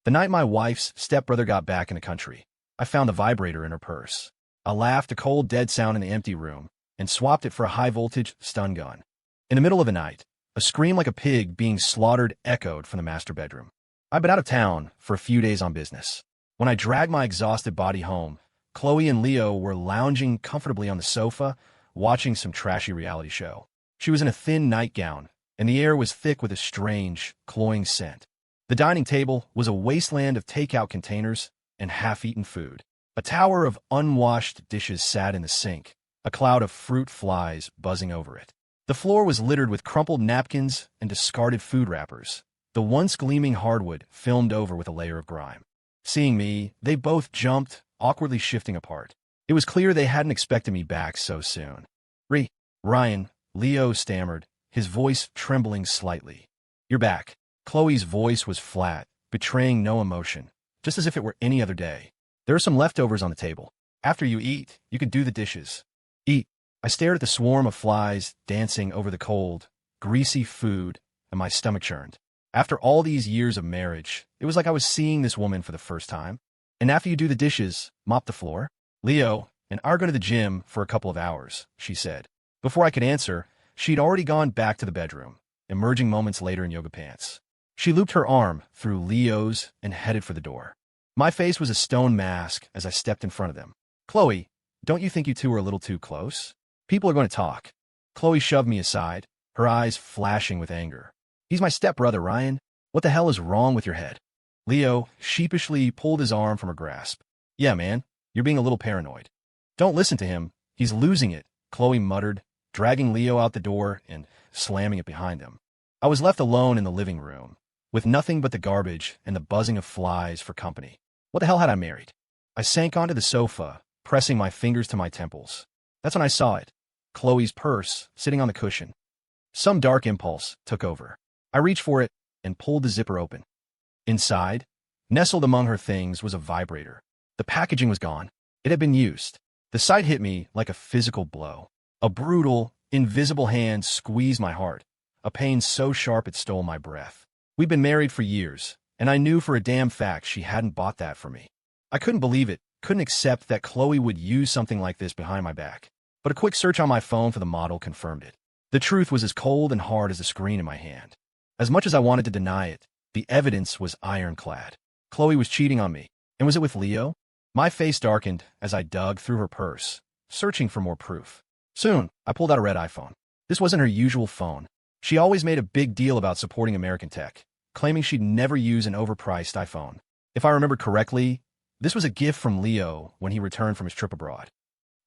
The night my wife's stepbrother got back in the country, I found the vibrator in her purse. I laughed a cold, dead sound in the empty room and swapped it for a high-voltage stun gun. In the middle of the night, a scream like a pig being slaughtered echoed from the master bedroom. I'd been out of town for a few days on business. When I dragged my exhausted body home, Chloe and Leo were lounging comfortably on the sofa, watching some trashy reality show. She was in a thin nightgown, and the air was thick with a strange, cloying scent. The dining table was a wasteland of takeout containers and half-eaten food. A tower of unwashed dishes sat in the sink, a cloud of fruit flies buzzing over it. The floor was littered with crumpled napkins and discarded food wrappers, the once gleaming hardwood filmed over with a layer of grime. Seeing me, they both jumped, awkwardly shifting apart. It was clear they hadn't expected me back so soon. Ryan, Leo stammered, his voice trembling slightly. "You're back." Chloe's voice was flat, betraying no emotion, just as if it were any other day. "There are some leftovers on the table. After you eat, you can do the dishes." "Eat." I stared at the swarm of flies dancing over the cold, greasy food, and my stomach churned. After all these years of marriage, it was like I was seeing this woman for the first time. "And after you do the dishes, mop the floor." "Leo and I are going to the gym for a couple of hours," she said. Before I could answer, she'd already gone back to the bedroom, emerging moments later in yoga pants. She looped her arm through Leo's and headed for the door. My face was a stone mask as I stepped in front of them. "Chloe, don't you think you two are a little too close? People are going to talk." Chloe shoved me aside, her eyes flashing with anger. "He's my stepbrother, Ryan. What the hell is wrong with your head?" Leo sheepishly pulled his arm from her grasp. "Yeah, man, you're being a little paranoid." "Don't listen to him. He's losing it," Chloe muttered, dragging Leo out the door and slamming it behind him. I was left alone in the living room, with nothing but the garbage and the buzzing of flies for company. What the hell had I married? I sank onto the sofa, pressing my fingers to my temples. That's when I saw it, Chloe's purse sitting on the cushion. Some dark impulse took over. I reached for it and pulled the zipper open. Inside, nestled among her things, was a vibrator. The packaging was gone. It had been used. The sight hit me like a physical blow. A brutal, invisible hand squeezed my heart, a pain so sharp it stole my breath. We'd been married for years, and I knew for a damn fact she hadn't bought that for me. I couldn't believe it, couldn't accept that Chloe would use something like this behind my back. But a quick search on my phone for the model confirmed it. The truth was as cold and hard as the screen in my hand. As much as I wanted to deny it, the evidence was ironclad. Chloe was cheating on me. And was it with Leo? My face darkened as I dug through her purse, searching for more proof. Soon, I pulled out a red iPhone. This wasn't her usual phone. She always made a big deal about supporting American tech, claiming she'd never use an overpriced iPhone. If I remembered correctly, this was a gift from Leo when he returned from his trip abroad.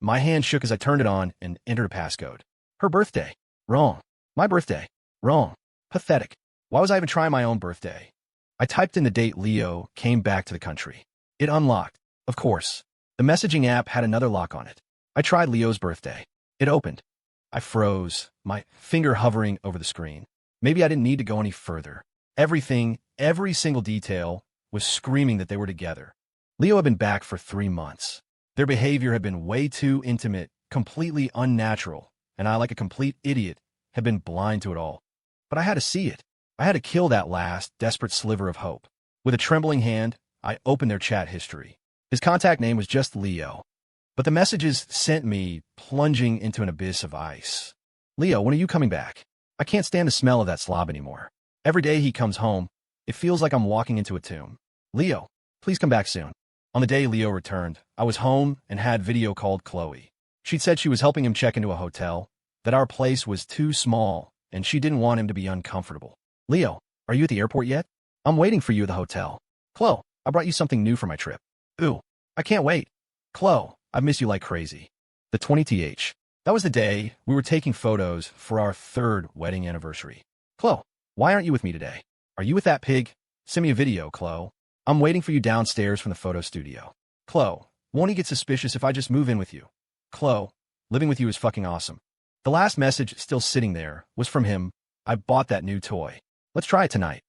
My hand shook as I turned it on and entered a passcode. Her birthday. Wrong. My birthday. Wrong. Pathetic. Why was I even trying my own birthday? I typed in the date Leo came back to the country. It unlocked. Of course. The messaging app had another lock on it. I tried Leo's birthday. It opened. I froze, my finger hovering over the screen. Maybe I didn't need to go any further. Everything, every single detail, was screaming that they were together. Leo had been back for 3 months. Their behavior had been way too intimate, completely unnatural, and I, like a complete idiot, had been blind to it all. But I had to see it. I had to kill that last, desperate sliver of hope. With a trembling hand, I opened their chat history. His contact name was just Leo. But the messages sent me plunging into an abyss of ice. "Leo, when are you coming back? I can't stand the smell of that slob anymore. Every day he comes home, it feels like I'm walking into a tomb. Leo, please come back soon." On the day Leo returned, I was home and had video called Chloe. She'd said she was helping him check into a hotel, that our place was too small, and she didn't want him to be uncomfortable. "Leo, are you at the airport yet? I'm waiting for you at the hotel." "Chloe, I brought you something new for my trip." "Ooh, I can't wait." "Chloe, I miss you like crazy." The 20th. That was the day we were taking photos for our 3rd wedding anniversary. "Chloe, why aren't you with me today? Are you with that pig? Send me a video, Chloe. I'm waiting for you downstairs from the photo studio." "Chloe, won't he get suspicious if I just move in with you?" "Chloe, living with you is fucking awesome." The last message still sitting there was from him. "I bought that new toy. Let's try it tonight."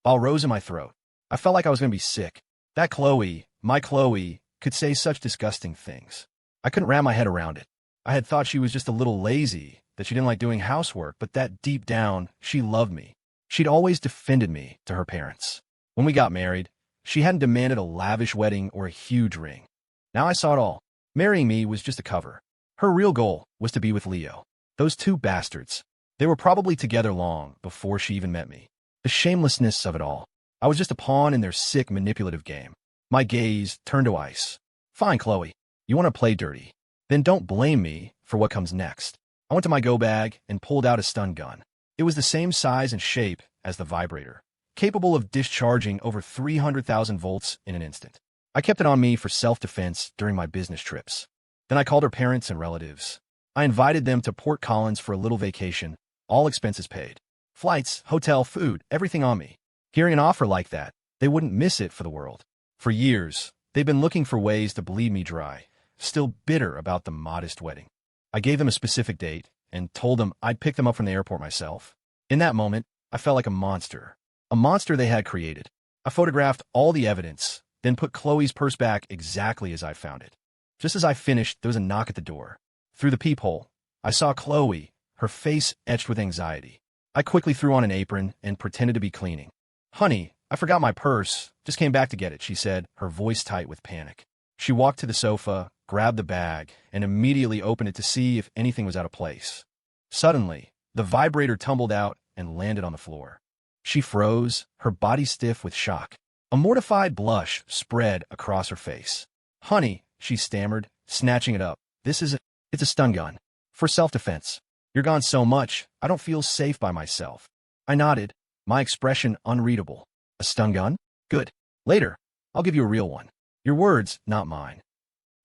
Ball rose in my throat. I felt like I was going to be sick. That Chloe, my Chloe, could say such disgusting things. I couldn't wrap my head around it. I had thought she was just a little lazy, that she didn't like doing housework, but that deep down, she loved me. She'd always defended me to her parents. When we got married, She hadn't demanded a lavish wedding or a huge ring. Now I saw it all. Marrying me was just a cover. Her real goal was to be with Leo. Those two bastards. They were probably together long before she even met me. The shamelessness of it all. I was just a pawn in their sick, manipulative game. My gaze turned to ice. Fine, Chloe. You want to play dirty. Then don't blame me for what comes next. I went to my go bag and pulled out a stun gun. It was the same size and shape as the vibrator, capable of discharging over 300,000 volts in an instant. I kept it on me for self-defense during my business trips. Then I called her parents and relatives. I invited them to Port Collins for a little vacation, all expenses paid. Flights, hotel, food, everything on me. Hearing an offer like that, they wouldn't miss it for the world. For years, they've been looking for ways to bleed me dry, still bitter about the modest wedding. I gave them a specific date and told them I'd pick them up from the airport myself. In that moment, I felt like a monster they had created. I photographed all the evidence, then put Chloe's purse back exactly as I found it. Just as I finished, there was a knock at the door. Through the peephole, I saw Chloe, her face etched with anxiety. I quickly threw on an apron and pretended to be cleaning. "Honey, I forgot my purse. Just came back to get it," she said, her voice tight with panic. She walked to the sofa, grabbed the bag, and immediately opened it to see if anything was out of place. Suddenly, the vibrator tumbled out and landed on the floor. She froze, her body stiff with shock. A mortified blush spread across her face. "Honey," she stammered, snatching it up. It's a stun gun. For self-defense. You're gone so much, I don't feel safe by myself." I nodded, my expression unreadable. "A stun gun? Good. Later, I'll give you a real one. Your words, not mine."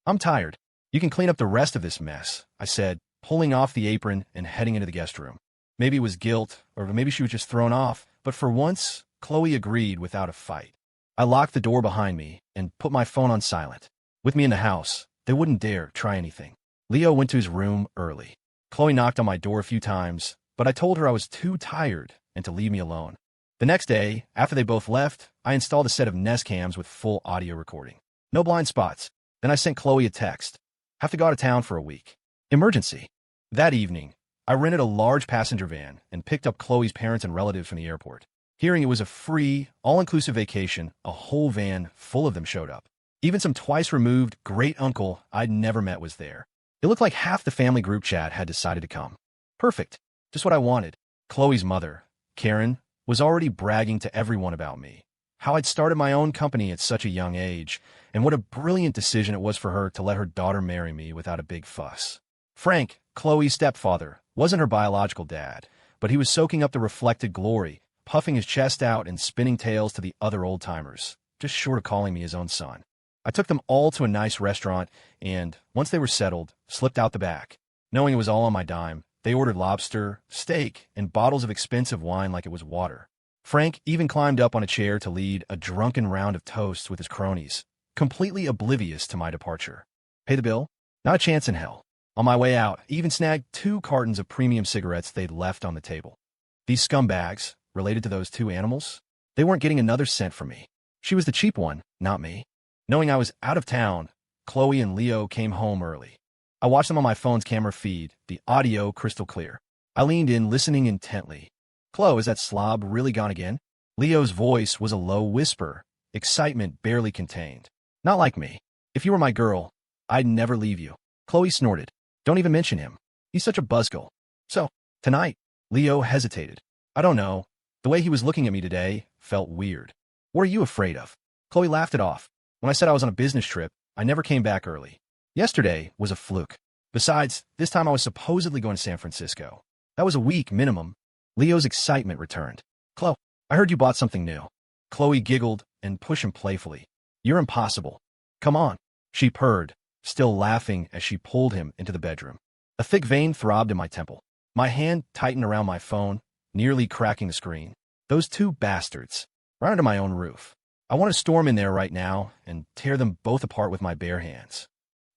"I'm tired. You can clean up the rest of this mess," I said, pulling off the apron and heading into the guest room. Maybe it was guilt, or maybe she was just thrown off, but for once, Chloe agreed without a fight. I locked the door behind me and put my phone on silent. With me in the house, they wouldn't dare try anything. Leo went to his room early. Chloe knocked on my door a few times, but I told her I was too tired and to leave me alone. The next day, after they both left, I installed a set of Nest cams with full audio recording. No blind spots. Then I sent Chloe a text. "Have to go out of town for a week. Emergency." That evening, I rented a large passenger van and picked up Chloe's parents and relatives from the airport. Hearing it was a free, all-inclusive vacation, a whole van full of them showed up. Even some twice-removed great-uncle I'd never met was there. It looked like half the family group chat had decided to come. Perfect. Just what I wanted. Chloe's mother, Karen, was already bragging to everyone about me. How I'd started my own company at such a young age, and what a brilliant decision it was for her to let her daughter marry me without a big fuss. Frank, Chloe's stepfather, wasn't her biological dad, but he was soaking up the reflected glory, puffing his chest out and spinning tales to the other old-timers, just short of calling me his own son. I took them all to a nice restaurant and, once they were settled, slipped out the back. Knowing it was all on my dime, they ordered lobster, steak, and bottles of expensive wine like it was water. Frank even climbed up on a chair to lead a drunken round of toasts with his cronies, completely oblivious to my departure. Pay the bill? Not a chance in hell. On my way out, I even snagged 2 cartons of premium cigarettes they'd left on the table. These scumbags, related to those 2 animals, they weren't getting another cent from me. She was the cheap one, not me. Knowing I was out of town, Chloe and Leo came home early. I watched them on my phone's camera feed, the audio crystal clear. I leaned in, listening intently. "Chloe, is that slob really gone again?" Leo's voice was a low whisper, excitement barely contained. "Not like me. If you were my girl, I'd never leave you." Chloe snorted. "Don't even mention him. He's such a buzzkill." "So, tonight?" Leo hesitated. "I don't know. The way he was looking at me today felt weird." "What are you afraid of?" Chloe laughed it off. "When I said I was on a business trip, I never came back early. Yesterday was a fluke. Besides, this time I was supposedly going to San Francisco. That was a week minimum." Leo's excitement returned. "Chloe, I heard you bought something new." Chloe giggled and pushed him playfully. "You're impossible. Come on." She purred, still laughing as she pulled him into the bedroom. A thick vein throbbed in my temple. My hand tightened around my phone, nearly cracking the screen. Those 2 bastards, right under my own roof. I want to storm in there right now and tear them both apart with my bare hands.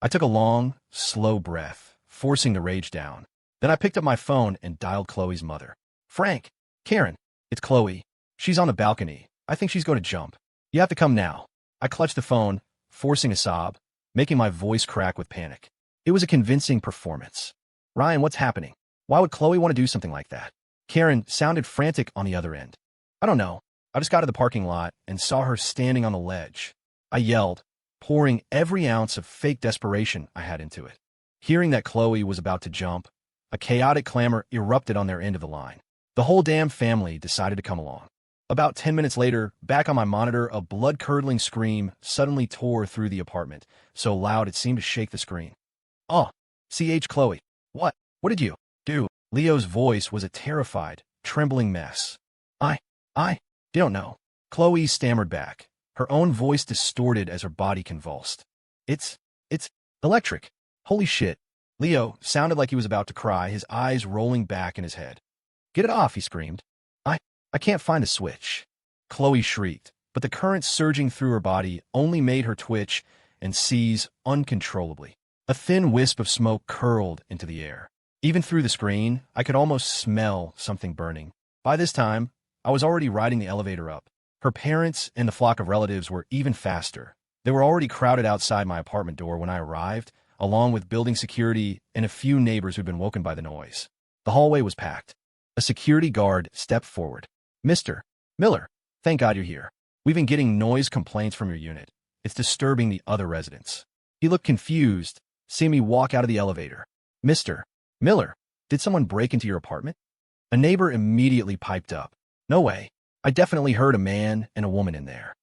I took a long, slow breath, forcing the rage down. Then I picked up my phone and dialed Chloe's mother. "Frank, Karen, it's Chloe. She's on the balcony. I think she's going to jump. You have to come now." I clutched the phone, forcing a sob, making my voice crack with panic. It was a convincing performance. "Ryan, what's happening? Why would Chloe want to do something like that?" Karen sounded frantic on the other end. "I don't know. I just got to the parking lot and saw her standing on the ledge. I yelled, pouring every ounce of fake desperation I had into it. Hearing that Chloe was about to jump, a chaotic clamor erupted on their end of the line. The whole damn family decided to come along. About 10 minutes later, back on my monitor, a blood-curdling scream suddenly tore through the apartment, so loud it seemed to shake the screen. "Oh, Chloe. What? What did you do?" Leo's voice was a terrified, trembling mess. I don't know." Chloe stammered back, her own voice distorted as her body convulsed. It's electric. Holy shit." Leo sounded like he was about to cry, his eyes rolling back in his head. "Get it off," he screamed. I can't find the switch." Chloe shrieked, but the current surging through her body only made her twitch and seize uncontrollably. A thin wisp of smoke curled into the air. Even through the screen, I could almost smell something burning. By this time, I was already riding the elevator up. Her parents and the flock of relatives were even faster. They were already crowded outside my apartment door when I arrived, along with building security and a few neighbors who'd been woken by the noise. The hallway was packed. A security guard stepped forward. "Mr. Miller, thank God you're here. We've been getting noise complaints from your unit. It's disturbing the other residents." He looked confused, seeing me walk out of the elevator. "Mr. Miller, did someone break into your apartment?" A neighbor immediately piped up. "No way. I definitely heard a man and a woman in there."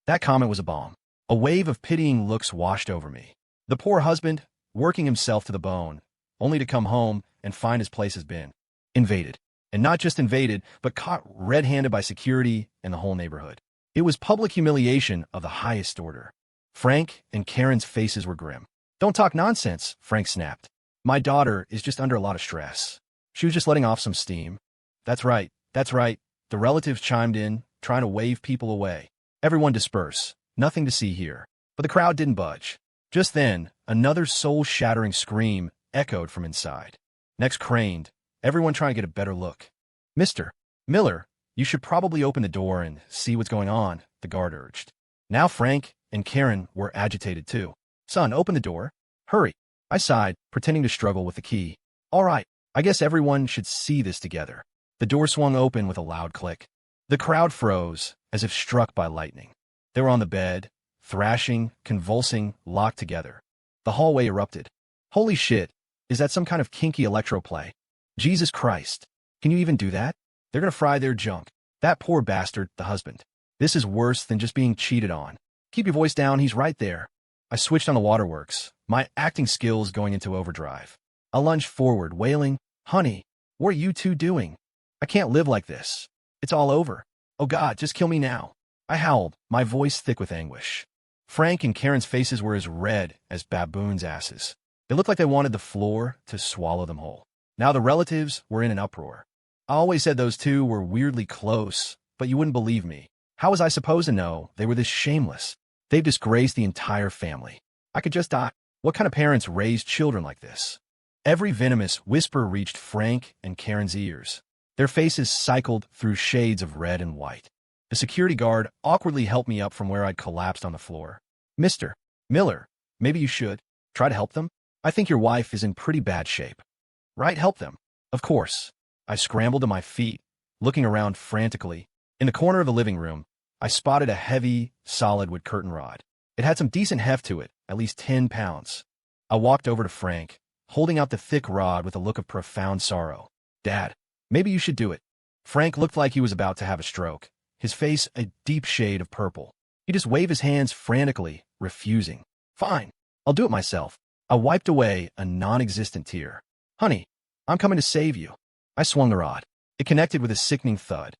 That comment was a bomb. A wave of pitying looks washed over me. The poor husband, working himself to the bone, only to come home and find his place has been invaded. And not just invaded, but caught red-handed by security and the whole neighborhood. It was public humiliation of the highest order. Frank and Karen's faces were grim. "Don't talk nonsense," Frank snapped. "My daughter is just under a lot of stress. She was just letting off some steam." That's right. The relatives chimed in, trying to wave people away. "Everyone disperse. Nothing to see here." But the crowd didn't budge. Just then, another soul-shattering scream echoed from inside. Necks craned, everyone trying to get a better look. "Mr. Miller, you should probably open the door and see what's going on," the guard urged. Now Frank and Karen were agitated too. "Son, open the door. Hurry." I sighed, pretending to struggle with the key. "All right, I guess everyone should see this together." The door swung open with a loud click. The crowd froze, as if struck by lightning. They were on the bed, thrashing, convulsing, locked together. The hallway erupted. "Holy shit, is that some kind of kinky electro play? Jesus Christ, can you even do that? They're gonna fry their junk. That poor bastard, the husband. This is worse than just being cheated on. Keep your voice down, he's right there." I switched on the waterworks, my acting skills going into overdrive. I lunged forward, wailing, "Honey, what are you two doing? I can't live like this. It's all over. Oh God, just kill me now." I howled, my voice thick with anguish. Frank and Karen's faces were as red as baboons' asses. They looked like they wanted the floor to swallow them whole. Now the relatives were in an uproar. I always said those two were weirdly close, but you wouldn't believe me. How was I supposed to know they were this shameless? They've disgraced the entire family. I could just die. What kind of parents raise children like this? Every venomous whisper reached Frank and Karen's ears. Their faces cycled through shades of red and white. The security guard awkwardly helped me up from where I'd collapsed on the floor. "Mr. Miller, maybe you should try to help them. I think your wife is in pretty bad shape." "Right, help them." "Of course." I scrambled to my feet, looking around frantically. In the corner of the living room, I spotted a heavy, solid wood curtain rod. It had some decent heft to it, at least 10 pounds. I walked over to Frank, holding out the thick rod with a look of profound sorrow. "Dad, maybe you should do it." Frank looked like he was about to have a stroke, his face a deep shade of purple. He just waved his hands frantically, refusing. "Fine, I'll do it myself." I wiped away a non-existent tear. "Honey, I'm coming to save you." I swung the rod. It connected with a sickening thud.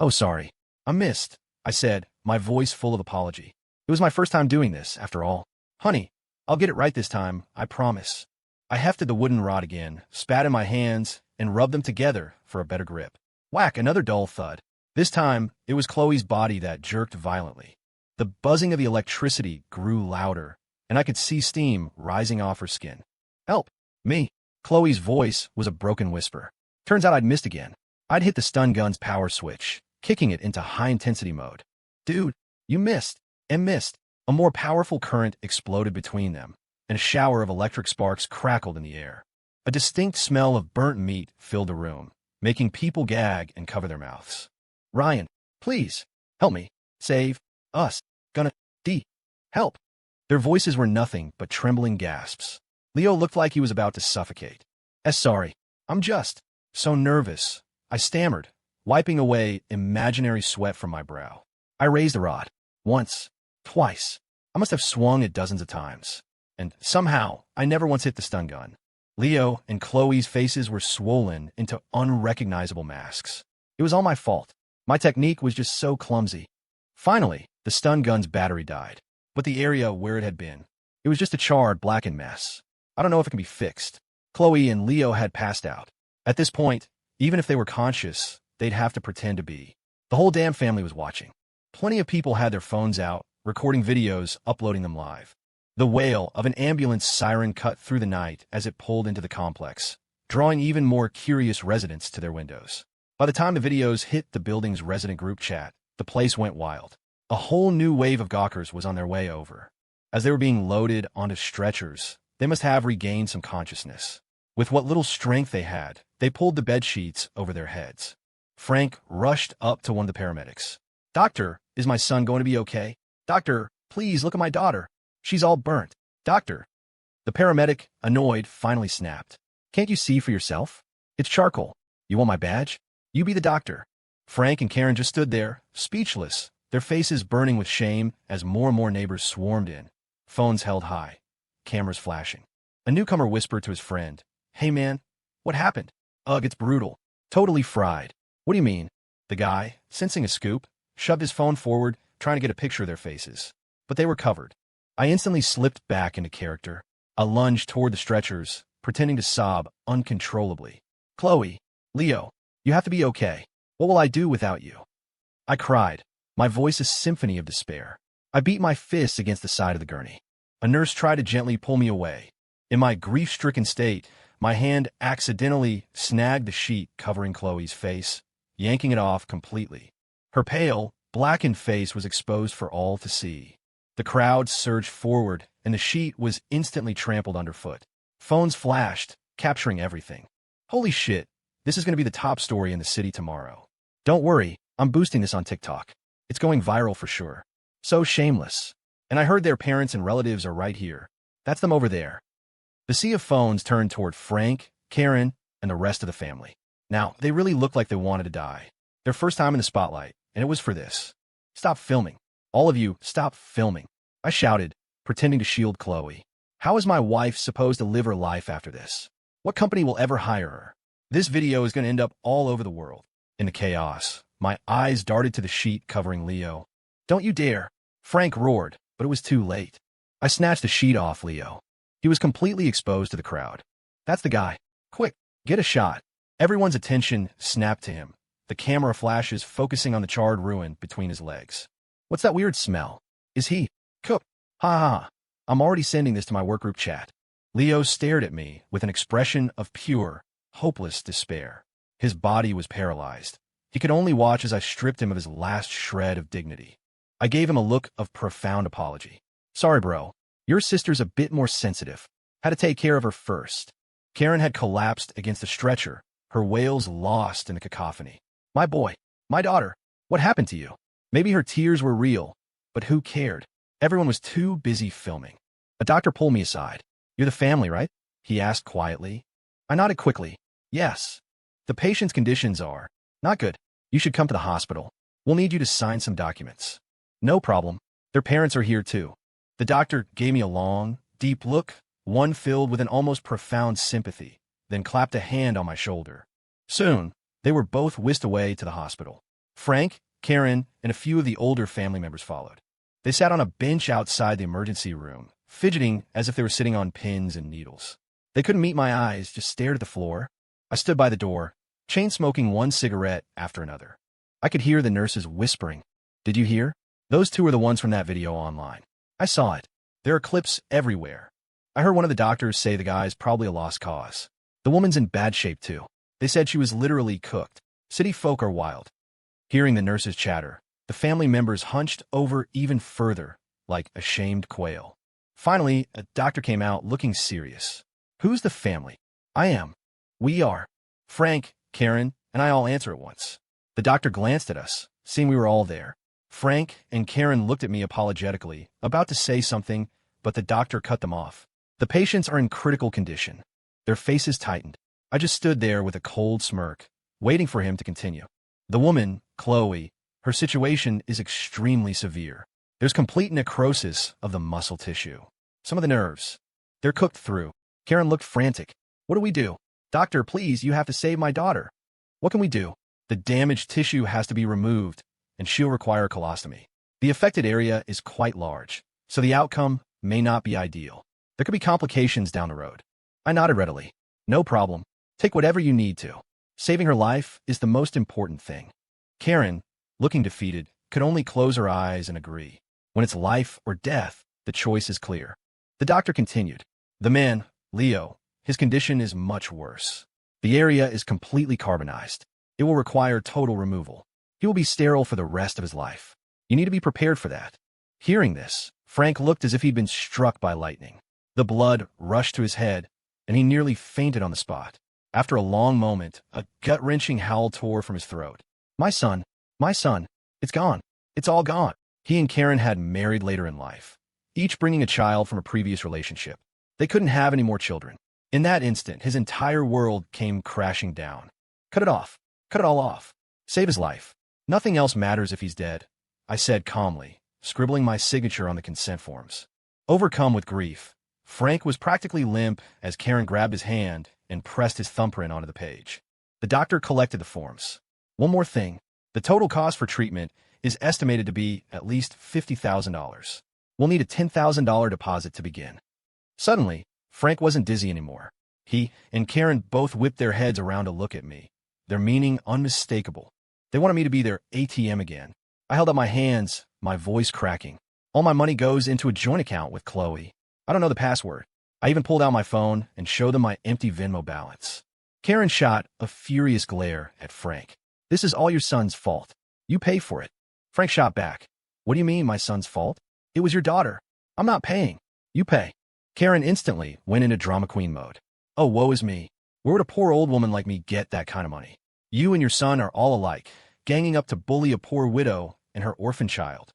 Oh, sorry. I missed," I said, my voice full of apology. It was my first time doing this, after all. "Honey, I'll get it right this time, I promise." I hefted the wooden rod again, spat in my hands, and rubbed them together for a better grip. Whack, another dull thud. This time, it was Chloe's body that jerked violently. The buzzing of the electricity grew louder, and I could see steam rising off her skin. "Help! Me!" Chloe's voice was a broken whisper. Turns out I'd missed again. I'd hit the stun gun's power switch, kicking it into high-intensity mode. "Dude, you missed, and missed." A more powerful current exploded between them, and a shower of electric sparks crackled in the air. A distinct smell of burnt meat filled the room, making people gag and cover their mouths. "Ryan, Please, help me. Save us. Gonna help. Their voices were nothing but trembling gasps. Leo looked like he was about to suffocate. Sorry. I'm just so nervous. I stammered, wiping away imaginary sweat from my brow. I raised the rod. Once. Twice. I must have swung it dozens of times. And somehow, I never once hit the stun gun. Leo and Chloe's faces were swollen into unrecognizable masks. It was all my fault. My technique was just so clumsy. Finally, the stun gun's battery died. But the area where it had been, it was just a charred, blackened mess. I don't know if it can be fixed. Chloe and Leo had passed out. At this point, even if they were conscious, they'd have to pretend to be. The whole damn family was watching. Plenty of people had their phones out, recording videos, uploading them live. The wail of an ambulance siren cut through the night as it pulled into the complex, drawing even more curious residents to their windows. By the time the videos hit the building's resident group chat, the place went wild. A whole new wave of gawkers was on their way over. As they were being loaded onto stretchers, they must have regained some consciousness. With what little strength they had, they pulled the bed sheets over their heads. Frank rushed up to one of the paramedics. Doctor, is my son going to be okay? Doctor, please look at my daughter. She's all burnt. Doctor. The paramedic, annoyed, finally snapped. Can't you see for yourself? It's charcoal. You want my badge? You be the doctor. Frank and Karen just stood there, speechless, their faces burning with shame as more and more neighbors swarmed in. Phones held high. Cameras flashing. A newcomer whispered to his friend, Hey man, what happened? Ugh, it's brutal. Totally fried. What do you mean? The guy, sensing a scoop, shoved his phone forward, trying to get a picture of their faces. But they were covered. I instantly slipped back into character. I lunged toward the stretchers, pretending to sob uncontrollably. Chloe, Leo, you have to be okay. What will I do without you? I cried, my voice a symphony of despair. I beat my fists against the side of the gurney. A nurse tried to gently pull me away. In my grief-stricken state, my hand accidentally snagged the sheet covering Chloe's face, yanking it off completely. Her pale, blackened face was exposed for all to see. The crowd surged forward, and the sheet was instantly trampled underfoot. Phones flashed, capturing everything. Holy shit, this is going to be the top story in the city tomorrow. Don't worry, I'm boosting this on TikTok. It's going viral for sure. So shameless. And I heard their parents and relatives are right here. That's them over there. The sea of phones turned toward Frank, Karen, and the rest of the family. Now, they really looked like they wanted to die. Their first time in the spotlight, and it was for this. Stop filming. All of you, stop filming. I shouted, pretending to shield Chloe. How is my wife supposed to live her life after this? What company will ever hire her? This video is going to end up all over the world. In the chaos, my eyes darted to the sheet covering Leo. Don't you dare. Frank roared, but it was too late. I snatched the sheet off Leo. He was completely exposed to the crowd. That's the guy. Quick, get a shot. Everyone's attention snapped to him, the camera flashes focusing on the charred ruin between his legs. What's that weird smell? Is he cooked? Ha ha. I'm already sending this to my workgroup chat. Leo stared at me with an expression of pure, hopeless despair. His body was paralyzed. He could only watch as I stripped him of his last shred of dignity. I gave him a look of profound apology. Sorry, bro. Your sister's a bit more sensitive. Had to take care of her first. Karen had collapsed against the stretcher, her wails lost in the cacophony. My boy, my daughter, what happened to you? Maybe her tears were real, but who cared? Everyone was too busy filming. A doctor pulled me aside. You're the family, right? He asked quietly. I nodded quickly. Yes. The patient's conditions are not good. You should come to the hospital. We'll need you to sign some documents. No problem. Their parents are here too. The doctor gave me a long, deep look, one filled with an almost profound sympathy, then clapped a hand on my shoulder. Soon, they were both whisked away to the hospital. Frank, Karen, and a few of the older family members followed. They sat on a bench outside the emergency room, fidgeting as if they were sitting on pins and needles. They couldn't meet my eyes, just stared at the floor. I stood by the door, chain-smoking one cigarette after another. I could hear the nurses whispering. Did you hear? Those two are the ones from that video online. I saw it. There are clips everywhere. I heard one of the doctors say the guy's probably a lost cause. The woman's in bad shape too. They said she was literally cooked. City folk are wild. Hearing the nurses chatter, the family members hunched over even further, like a shamed quail. Finally, a doctor came out looking serious. Who's the family? I am. We are. Frank, Karen, and I all answer at once. The doctor glanced at us, seeing we were all there. Frank and Karen looked at me apologetically, about to say something, but the doctor cut them off. The patients are in critical condition. Their faces tightened. I just stood there with a cold smirk, waiting for him to continue. The woman, Chloe, her situation is extremely severe. There's complete necrosis of the muscle tissue. Some of the nerves. They're cooked through. Karen looked frantic. What do we do? Doctor, please, you have to save my daughter. What can we do? The damaged tissue has to be removed, and she'll require a colostomy. The affected area is quite large, so the outcome may not be ideal. There could be complications down the road. I nodded readily. No problem. Take whatever you need to. Saving her life is the most important thing. Karen, looking defeated, could only close her eyes and agree. When it's life or death, the choice is clear. The doctor continued. The man, Leo, his condition is much worse. The area is completely carbonized. It will require total removal. He will be sterile for the rest of his life. You need to be prepared for that. Hearing this, Frank looked as if he'd been struck by lightning. The blood rushed to his head, and he nearly fainted on the spot. After a long moment, a gut-wrenching howl tore from his throat. My son, it's gone. It's all gone. He and Karen had married later in life, each bringing a child from a previous relationship. They couldn't have any more children. In that instant, his entire world came crashing down. Cut it off. Cut it all off. Save his life. Nothing else matters if he's dead, I said calmly, scribbling my signature on the consent forms. Overcome with grief, Frank was practically limp as Karen grabbed his hand and pressed his thumbprint onto the page. The doctor collected the forms. One more thing. The total cost for treatment is estimated to be at least $50,000. We'll need a $10,000 deposit to begin. Suddenly, Frank wasn't dizzy anymore. He and Karen both whipped their heads around to look at me, their meaning unmistakable. They wanted me to be their ATM again. I held up my hands, my voice cracking. All my money goes into a joint account with Chloe. I don't know the password. I even pulled out my phone and showed them my empty Venmo balance. Karen shot a furious glare at Frank. This is all your son's fault. You pay for it. Frank shot back. What do you mean, my son's fault? It was your daughter. I'm not paying. You pay. Karen instantly went into drama queen mode. Oh, woe is me. Where would a poor old woman like me get that kind of money? You and your son are all alike, ganging up to bully a poor widow and her orphan child.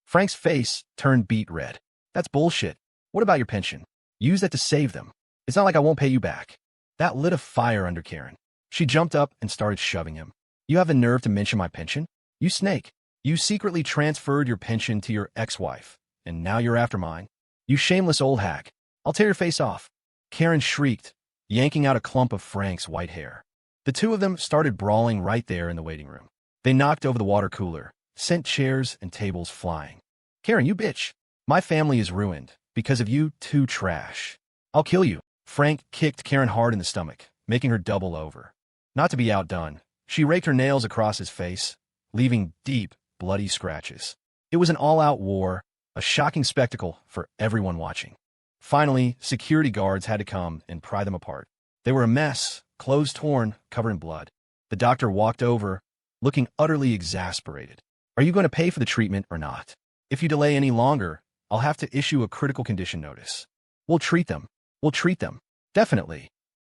Frank's face turned beet red. That's bullshit. What about your pension? Use that to save them. It's not like I won't pay you back. That lit a fire under Karen. She jumped up and started shoving him. You have the nerve to mention my pension? You snake. You secretly transferred your pension to your ex-wife, and now you're after mine. You shameless old hack. I'll tear your face off. Karen shrieked, yanking out a clump of Frank's white hair. The two of them started brawling right there in the waiting room. They knocked over the water cooler, sent chairs and tables flying. Karen, you bitch. My family is ruined because of you two trash. I'll kill you. Frank kicked Karen hard in the stomach, making her double over. Not to be outdone, she raked her nails across his face, leaving deep, bloody scratches. It was an all-out war, a shocking spectacle for everyone watching. Finally, security guards had to come and pry them apart. They were a mess, clothes torn, covered in blood. The doctor walked over, looking utterly exasperated. Are you going to pay for the treatment or not? If you delay any longer, I'll have to issue a critical condition notice. We'll treat them. We'll treat them. Definitely.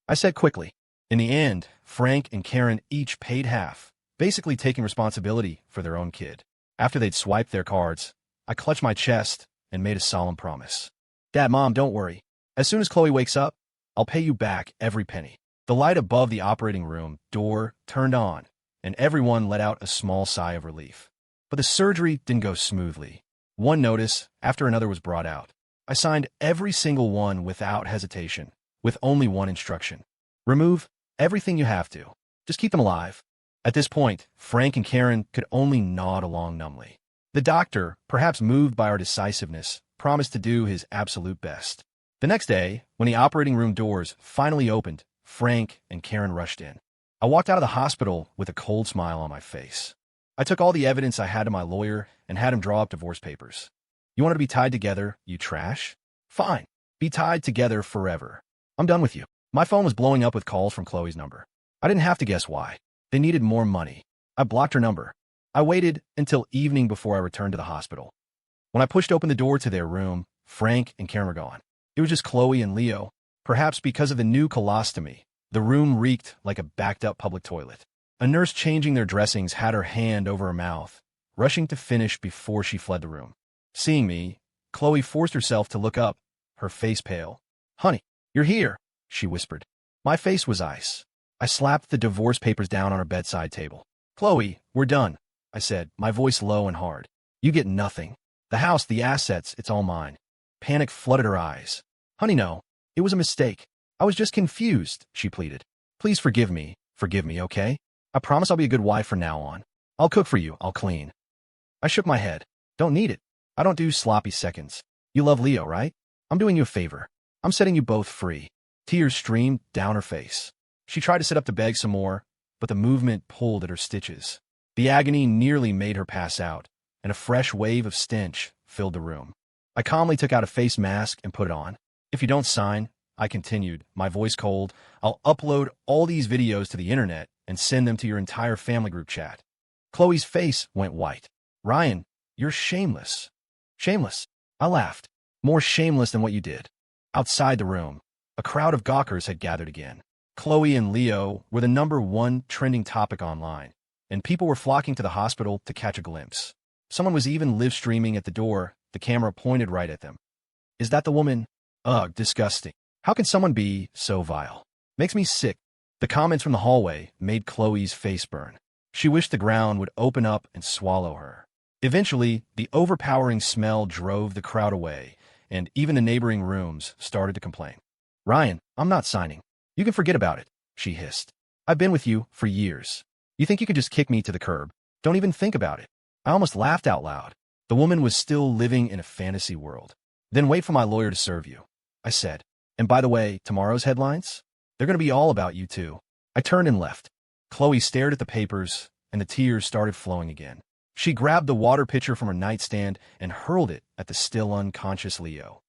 I said quickly. In the end, Frank and Karen each paid half, basically taking responsibility for their own kid. After they'd swiped their cards, I clutched my chest and made a solemn promise. Dad, Mom, don't worry. As soon as Chloe wakes up, I'll pay you back every penny. The light above the operating room door turned on, and everyone let out a small sigh of relief. But the surgery didn't go smoothly. One notice after another was brought out. I signed every single one without hesitation, with only one instruction. Remove everything you have to. Just keep them alive. At this point, Frank and Karen could only nod along numbly. The doctor, perhaps moved by our decisiveness, promised to do his absolute best. The next day, when the operating room doors finally opened, Frank and Karen rushed in. I walked out of the hospital with a cold smile on my face. I took all the evidence I had to my lawyer and had him draw up divorce papers. You want to be tied together, you trash? Fine. Be tied together forever. I'm done with you. My phone was blowing up with calls from Chloe's number. I didn't have to guess why. They needed more money. I blocked her number. I waited until evening before I returned to the hospital. When I pushed open the door to their room, Frank and Karen were gone. It was just Chloe and Leo. Perhaps because of the new colostomy, the room reeked like a backed-up public toilet. A nurse changing their dressings had her hand over her mouth, rushing to finish before she fled the room. Seeing me, Chloe forced herself to look up, her face pale. "Honey, you're here," she whispered. My face was ice. I slapped the divorce papers down on her bedside table. "Chloe, we're done," I said, my voice low and hard. "You get nothing. The house, the assets, it's all mine." Panic flooded her eyes. "Honey, no. It was a mistake. I was just confused," she pleaded. "Please forgive me, okay? I promise I'll be a good wife from now on. I'll cook for you, I'll clean." I shook my head. "Don't need it. I don't do sloppy seconds. You love Leo, right? I'm doing you a favor. I'm setting you both free." Tears streamed down her face. She tried to sit up to beg some more, but the movement pulled at her stitches. The agony nearly made her pass out, and a fresh wave of stench filled the room. I calmly took out a face mask and put it on. "If you don't sign," I continued, my voice cold, "I'll upload all these videos to the internet and send them to your entire family group chat." Chloe's face went white. "Ryan, you're shameless." "Shameless?" I laughed. "More shameless than what you did." Outside the room, a crowd of gawkers had gathered again. Chloe and Leo were the #1 trending topic online, and people were flocking to the hospital to catch a glimpse. Someone was even live streaming at the door, the camera pointed right at them. "Is that the woman? Ugh, disgusting. How can someone be so vile? Makes me sick." The comments from the hallway made Chloe's face burn. She wished the ground would open up and swallow her. Eventually, the overpowering smell drove the crowd away, and even the neighboring rooms started to complain. "Ryan, I'm not signing. You can forget about it," she hissed. "I've been with you for years. You think you could just kick me to the curb? Don't even think about it." I almost laughed out loud. The woman was still living in a fantasy world. "Then wait for my lawyer to serve you," I said. "And by the way, tomorrow's headlines? They're going to be all about you too." I turned and left. Chloe stared at the papers, and the tears started flowing again. She grabbed the water pitcher from her nightstand and hurled it at the still unconscious Leo.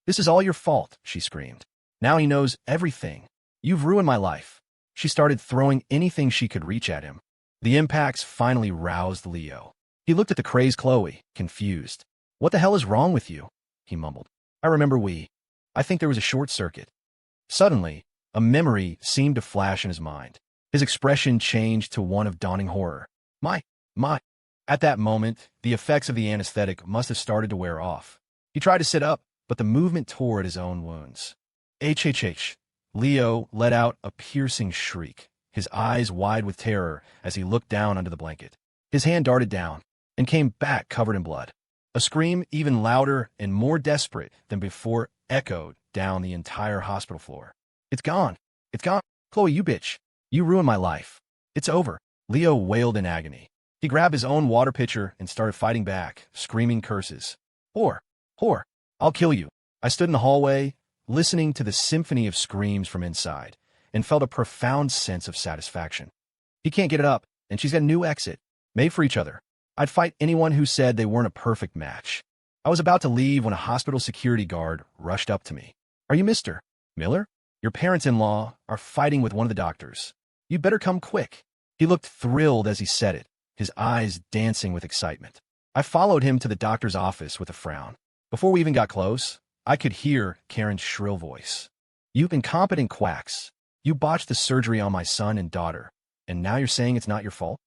"This is all your fault," she screamed. "Now he knows everything. You've ruined my life." She started throwing anything she could reach at him. The impacts finally roused Leo. He looked at the crazed Chloe, confused. "What the hell is wrong with you?" he mumbled. I think there was a short circuit." Suddenly, a memory seemed to flash in his mind. His expression changed to one of dawning horror. My. At that moment, the effects of the anesthetic must have started to wear off. He tried to sit up, but the movement tore at his own wounds. "HHH." Leo let out a piercing shriek, his eyes wide with terror as he looked down under the blanket. His hand darted down and came back covered in blood. A scream even louder and more desperate than before echoed down the entire hospital floor. "It's gone. It's gone. Chloe, you bitch. You ruined my life. It's over." Leo wailed in agony. He grabbed his own water pitcher and started fighting back, screaming curses. Whore! I'll kill you." I stood in the hallway, listening to the symphony of screams from inside, and felt a profound sense of satisfaction. He can't get it up, and she's got a new exit, made for each other. I'd fight anyone who said they weren't a perfect match. I was about to leave when a hospital security guard rushed up to me. "Are you Mr. Miller? Your parents-in-law are fighting with one of the doctors. You'd better come quick." He looked thrilled as he said it, his eyes dancing with excitement. I followed him to the doctor's office with a frown. Before we even got close, I could hear Karen's shrill voice. "You incompetent quacks. You botched the surgery on my son and daughter, and now you're saying it's not your fault?"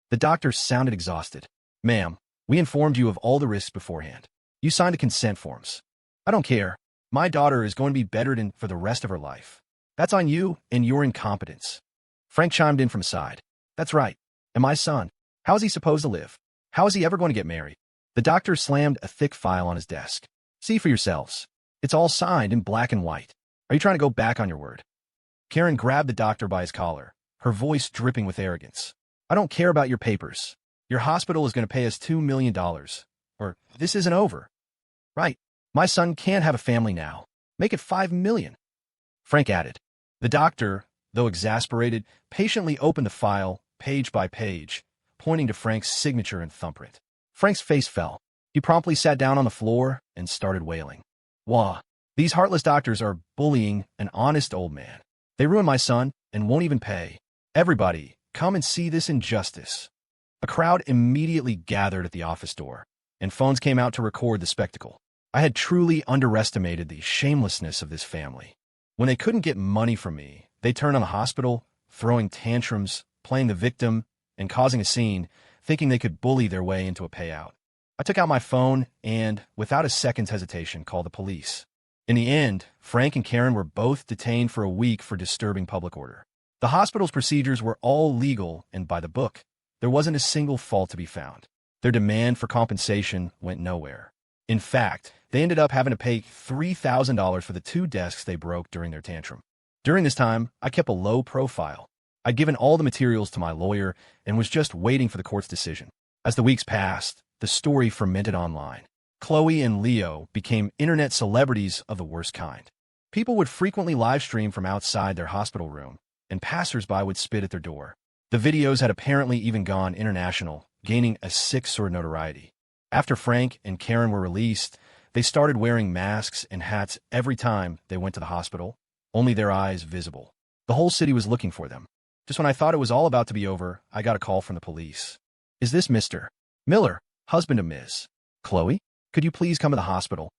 The doctor sounded exhausted. "Ma'am, we informed you of all the risks beforehand. You signed the consent forms. I don't care. My daughter is going to be bedridden for the rest of her life. That's on you and your incompetence." Frank chimed in from his side. "That's right. And my son, how is he supposed to live? How is he ever going to get married?" The doctor slammed a thick file on his desk. "See for yourselves. It's all signed in black and white. Are you trying to go back on your word?" Karen grabbed the doctor by his collar, her voice dripping with arrogance. "I don't care about your papers. Your hospital is going to pay us $2 million, or this isn't over." "Right. My son can't have a family now. Make it $5 million. Frank added. The doctor, though exasperated, patiently opened the file, page by page, pointing to Frank's signature and thumbprint. Frank's face fell. He promptly sat down on the floor and started wailing. "Wah, these heartless doctors are bullying an honest old man. They ruined my son and won't even pay. Everybody, come and see this injustice." A crowd immediately gathered at the office door, and phones came out to record the spectacle. I had truly underestimated the shamelessness of this family. When they couldn't get money from me, they turned on the hospital, throwing tantrums playing the victim and causing a scene, thinking they could bully their way into a payout. I took out my phone and, without a second's hesitation, called the police. In the end, Frank and Karen were both detained for a week for disturbing public order. The hospital's procedures were all legal and by the book. There wasn't a single fault to be found. Their demand for compensation went nowhere. In fact, they ended up having to pay $3,000 for the 2 desks they broke during their tantrum. During this time, I kept a low profile. I'd given all the materials to my lawyer and was just waiting for the court's decision. As the weeks passed, the story fermented online. Chloe and Leo became internet celebrities of the worst kind. People would frequently live stream from outside their hospital room, and passers-by would spit at their door. The videos had apparently even gone international, gaining a sick sort of notoriety. After Frank and Karen were released, they started wearing masks and hats every time they went to the hospital, only their eyes visible. The whole city was looking for them. Just when I thought it was all about to be over, I got a call from the police. "Is this Mr. Miller, husband of Ms. Chloe? Could you please come to the hospital?"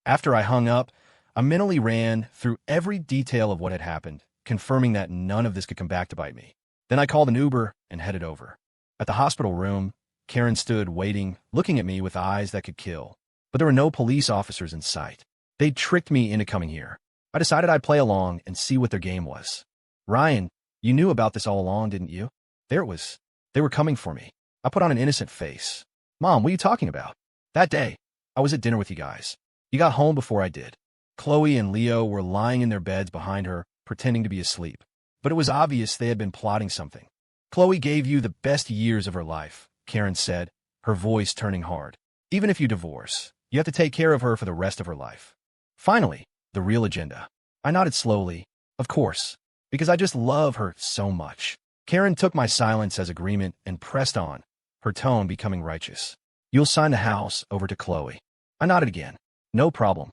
After I hung up, I mentally ran through every detail of what had happened, confirming that none of this could come back to bite me. Then I called an Uber and headed over. At the hospital room, Karen stood waiting, looking at me with eyes that could kill. But there were no police officers in sight. They'd tricked me into coming here. I decided I'd play along and see what their game was. "Ryan, you knew about this all along, didn't you?" There it was. They were coming for me. I put on an innocent face. "Mom, what are you talking about?" "That day, I was at dinner with you guys. You got home before I did." Chloe and Leo were lying in their beds behind her, pretending to be asleep. But it was obvious they had been plotting something. "Chloe gave you the best years of her life," Karen said, her voice turning hard. "Even if you divorce, you have to take care of her for the rest of her life." Finally, the real agenda. I nodded slowly. Of course, because I just love her so much. Karen took my silence as agreement and pressed on, her tone becoming righteous. "You'll sign the house over to Chloe." I nodded again. "No problem."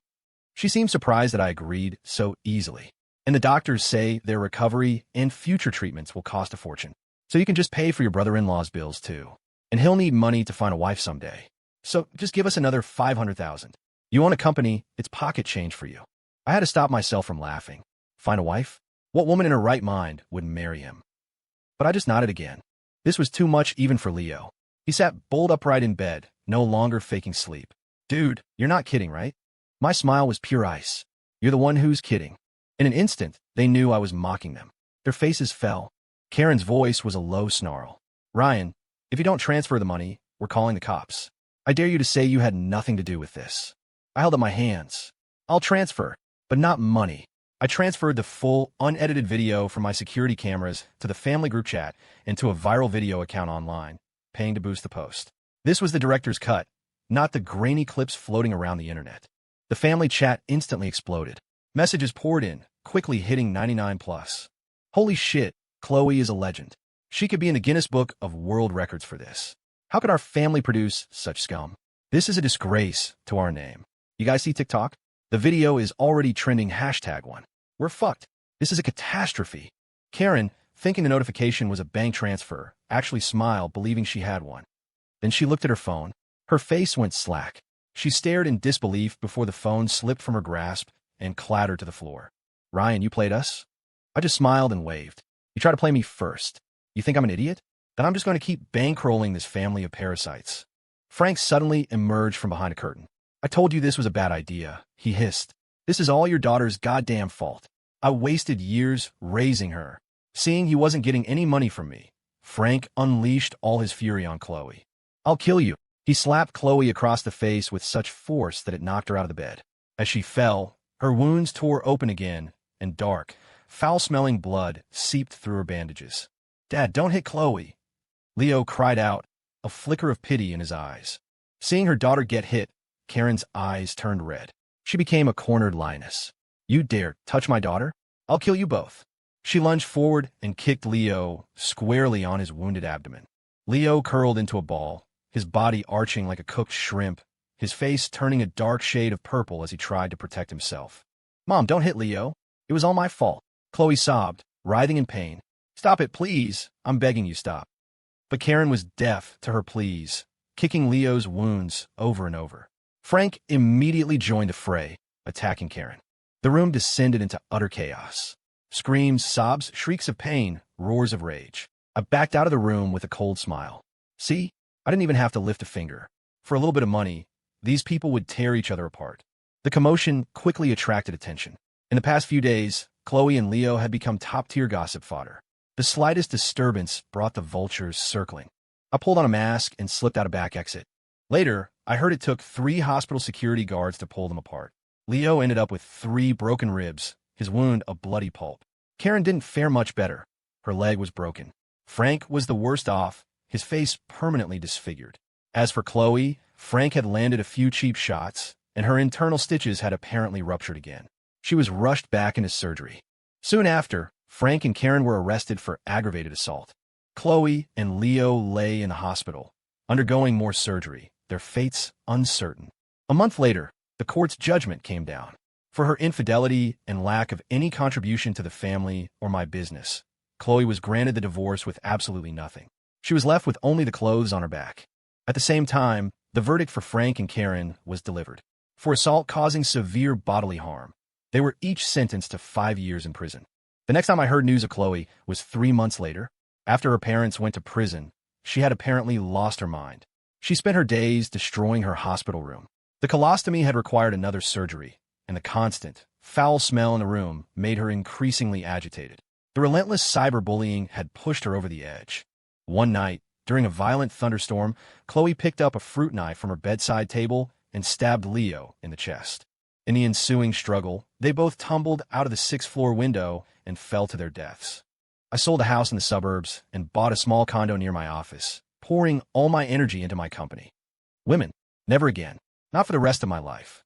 She seemed surprised that I agreed so easily. "And the doctors say their recovery and future treatments will cost a fortune. So you can just pay for your brother-in-law's bills too. And he'll need money to find a wife someday. So just give us another $500,000. You own a company, it's pocket change for you." I had to stop myself from laughing. Find a wife? What woman in her right mind would marry him? But I just nodded again. This was too much even for Leo. He sat bolt upright in bed, no longer faking sleep. "Dude, you're not kidding, right?" My smile was pure ice. "You're the one who's kidding." In an instant, they knew I was mocking them. Their faces fell. Karen's voice was a low snarl. "Ryan, if you don't transfer the money, we're calling the cops. I dare you to say you had nothing to do with this." I held up my hands. "I'll transfer, but not money." I transferred the full, unedited video from my security cameras to the family group chat and to a viral video account online, paying to boost the post. This was the director's cut, not the grainy clips floating around the internet. The family chat instantly exploded. Messages poured in, quickly hitting 99+. "Holy shit, Chloe is a legend. She could be in the Guinness Book of World Records for this. How could our family produce such scum? This is a disgrace to our name." You guys see TikTok? The video is already trending #1. We're fucked. This is a catastrophe. Karen, thinking the notification was a bank transfer, actually smiled, believing she had one. Then she looked at her phone. Her face went slack. She stared in disbelief before the phone slipped from her grasp and clattered to the floor. "Ryan, you played us?" I just smiled and waved. "You try to play me first. You think I'm an idiot? Then I'm just going to keep bankrolling this family of parasites." Frank suddenly emerged from behind a curtain. "I told you this was a bad idea," he hissed. "This is all your daughter's goddamn fault. I wasted years raising her." Seeing he wasn't getting any money from me, Frank unleashed all his fury on Chloe. "I'll kill you." He slapped Chloe across the face with such force that it knocked her out of the bed. As she fell, her wounds tore open again, and dark, foul-smelling blood seeped through her bandages. "Dad, don't hit Chloe," Leo cried out, a flicker of pity in his eyes. Seeing her daughter get hit, Karen's eyes turned red. She became a cornered lioness. "You dare touch my daughter? I'll kill you both." She lunged forward and kicked Leo squarely on his wounded abdomen. Leo curled into a ball, his body arching like a cooked shrimp, his face turning a dark shade of purple as he tried to protect himself. "Mom, don't hit Leo. It was all my fault." Chloe sobbed, writhing in pain. "Stop it, please. I'm begging you, stop." But Karen was deaf to her pleas, kicking Leo's wounds over and over. Frank immediately joined the fray, attacking Karen. The room descended into utter chaos. Screams, sobs, shrieks of pain, roars of rage. I backed out of the room with a cold smile. See, I didn't even have to lift a finger. For a little bit of money, these people would tear each other apart. The commotion quickly attracted attention. In the past few days, Chloe and Leo had become top-tier gossip fodder. The slightest disturbance brought the vultures circling. I pulled on a mask and slipped out a back exit. Later, I heard it took 3 hospital security guards to pull them apart. Leo ended up with 3 broken ribs, his wound a bloody pulp. Karen didn't fare much better. Her leg was broken. Frank was the worst off, his face permanently disfigured. As for Chloe, Frank had landed a few cheap shots, and her internal stitches had apparently ruptured again. She was rushed back into surgery. Soon after, Frank and Karen were arrested for aggravated assault. Chloe and Leo lay in the hospital, undergoing more surgery, their fates uncertain. A month later, the court's judgment came down. For her infidelity and lack of any contribution to the family or my business, Chloe was granted the divorce with absolutely nothing. She was left with only the clothes on her back. At the same time, the verdict for Frank and Karen was delivered. For assault causing severe bodily harm, they were each sentenced to 5 years in prison. The next time I heard news of Chloe was 3 months later. After her parents went to prison, she had apparently lost her mind. She spent her days destroying her hospital room. The colostomy had required another surgery, and the constant, foul smell in the room made her increasingly agitated. The relentless cyberbullying had pushed her over the edge. One night, during a violent thunderstorm, Chloe picked up a fruit knife from her bedside table and stabbed Leo in the chest. In the ensuing struggle, they both tumbled out of the 6th-floor window and fell to their deaths. I sold a house in the suburbs and bought a small condo near my office, pouring all my energy into my company. Women, never again. Not for the rest of my life.